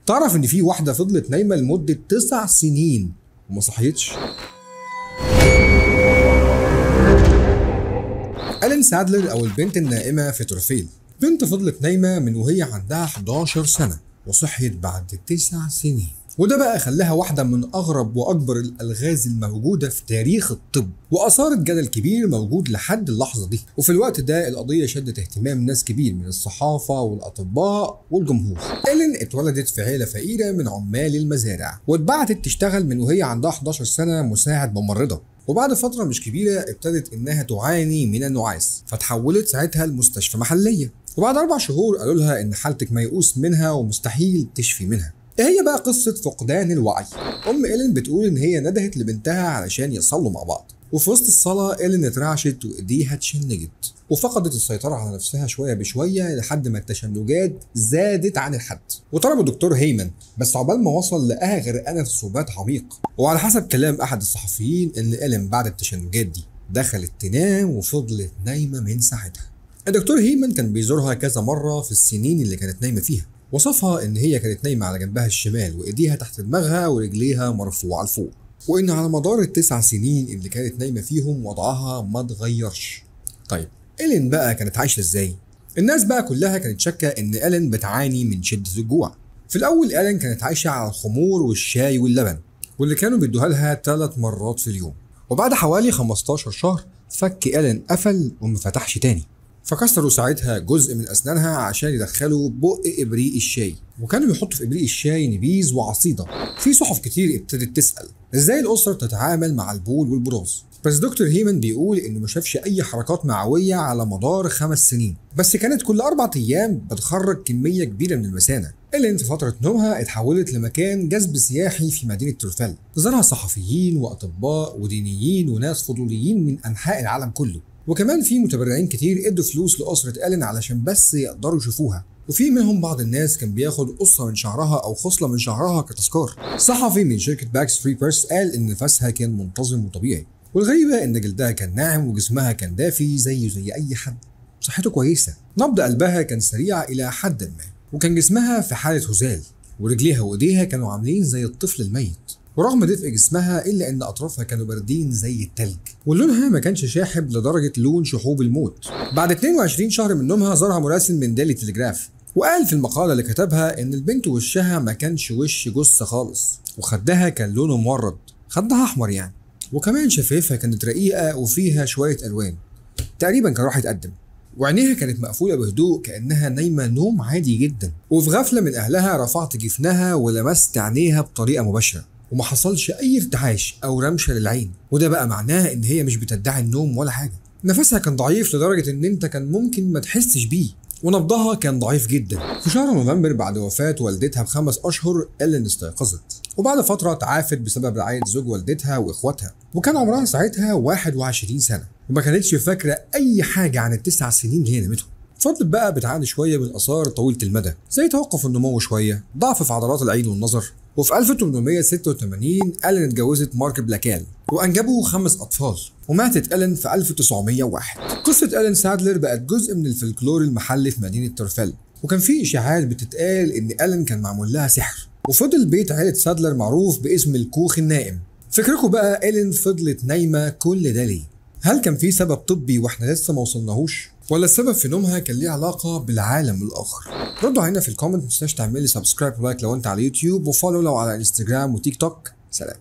تعرف ان في واحده فضلت نايمه لمده 9 سنين وما صحيتش؟ ألين سادلر او البنت النائمه في تورفيل، بنت فضلت نايمه من وهي عندها 11 سنه وصحيت بعد 9 سنين، وده بقى خلاها واحدة من أغرب وأكبر الألغاز الموجودة في تاريخ الطب، وأثارت جدل كبير موجود لحد اللحظة دي. وفي الوقت ده القضية شدت اهتمام ناس كبير من الصحافة والأطباء والجمهور. إلين اتولدت في عيلة فقيرة من عمال المزارع، واتبعتت تشتغل من وهي عندها 11 سنة مساعد ممرضة، وبعد فترة مش كبيرة ابتدت إنها تعاني من النعاس، فتحولت ساعتها لمستشفى محلية، وبعد 4 شهور قالوا لها إن حالتك ميؤوس منها ومستحيل تشفي منها. ايه هي بقى قصة فقدان الوعي؟ أم إلين بتقول إن هي ندهت لبنتها علشان يصلوا مع بعض، وفي وسط الصلاة إلين اترعشت وإيديها اتشنجت، وفقدت السيطرة على نفسها شوية بشوية لحد ما التشنجات زادت عن الحد، وطلبوا الدكتور هيمن، بس عقبال ما وصل لقاها غرقانة في سبات عميق. وعلى حسب كلام أحد الصحفيين إن إلين بعد التشنجات دي دخلت تنام وفضلت نايمة من ساعتها. الدكتور هيمن كان بيزورها كذا مرة في السنين اللي كانت نايمة فيها، وصفها ان هي كانت نايمه على جنبها الشمال وايديها تحت دماغها ورجليها مرفوعه لفوق، وان على مدار ال9 سنين اللي كانت نايمه فيهم وضعها ما اتغيرش. طيب إلين بقى كانت عايشه ازاي؟ الناس بقى كلها كانت شاكه ان إلين بتعاني من شده الجوع. في الاول إلين كانت عايشه على الخمور والشاي واللبن، واللي كانوا بيدوها لها 3 مرات في اليوم، وبعد حوالي 15 شهر فك إلين قفل وما فتحش تاني، فكسروا ساعتها جزء من اسنانها عشان يدخلوا بق ابريق الشاي، وكانوا بيحطوا في ابريق الشاي نبيذ وعصيده. في صحف كتير ابتدت تسال ازاي الاسره تتعامل مع البول والبراز، بس دكتور هيمن بيقول انه ما شافش اي حركات معويه على مدار 5 سنين، بس كانت كل 4 ايام بتخرج كميه كبيره من المثانه. إلين في فتره نومها اتحولت لمكان جذب سياحي في مدينه تورفيل، زارها صحفيين واطباء ودينيين وناس فضوليين من انحاء العالم كله، وكمان في متبرعين كتير ادوا فلوس لأسرة إلين علشان بس يقدروا يشوفوها، وفي منهم بعض الناس كان بياخد قصة من شعرها أو خصلة من شعرها كتذكار. صحفي من شركة باكس فري بيرس قال إن نفسها كان منتظم وطبيعي، والغريبة إن جلدها كان ناعم وجسمها كان دافي زي أي حد، صحته كويسة، نبض قلبها كان سريع إلى حد ما، وكان جسمها في حالة هزال، ورجليها وإيديها كانوا عاملين زي الطفل الميت، ورغم دفء جسمها إلا إن أطرافها كانوا باردين زي التلج، ولونها ما كانش شاحب لدرجة لون شحوب الموت. بعد 22 شهر من نومها زارها مراسل من ديلي تلجراف، وقال في المقالة اللي كتبها إن البنت وشها ما كانش وش جثة خالص، وخدها كان لونه مورد، خدها أحمر يعني، وكمان شفايفها كانت رقيقة وفيها شوية ألوان، تقريبا كان راح يتقدم، وعينيها كانت مقفولة بهدوء كأنها نايمة نوم عادي جدا. وفي غفلة من أهلها رفعت جفنها ولمست عينيها بطريقة مباشرة، وما حصلش اي ارتعاش او رمشه للعين، وده بقى معناه ان هي مش بتدعي النوم ولا حاجه. نفسها كان ضعيف لدرجه ان انت كان ممكن ما تحسش بيه، ونبضها كان ضعيف جدا. في شهر نوفمبر بعد وفاه والدتها ب5 اشهر إلين استيقظت، وبعد فتره تعافت بسبب رعايه زوج والدتها واخواتها، وكان عمرها ساعتها 21 سنه، وما كانتش فاكره اي حاجه عن ال9 سنين اللي هي نامتهم. فضلت بقى بتعاني شويه من اثار طويله المدى زي توقف النمو شويه، ضعف في عضلات العين والنظر. وفي 1886 إلين اتجوزت مارك بلاكال وأنجبوا 5 أطفال، وماتت إلين في 1901. قصة إلين سادلر بقت جزء من الفلكلور المحلي في مدينة تورفيل، وكان في إشاعات بتتقال إن إلين كان معمول لها سحر، وفضل بيت عائلة سادلر معروف باسم الكوخ النائم. فكركم بقى إلين فضلت نايمة كل ده ليه؟ هل كان في سبب طبي واحنا لسه ما وصلناهوش؟ ولا السبب في نومها كان ليه علاقة بالعالم الآخر؟ ردوا علينا في الكومنت، متنساش تعملي سبسكرايب ولايك لو انت على يوتيوب، وفولو لو على انستجرام وتيك توك. سلام.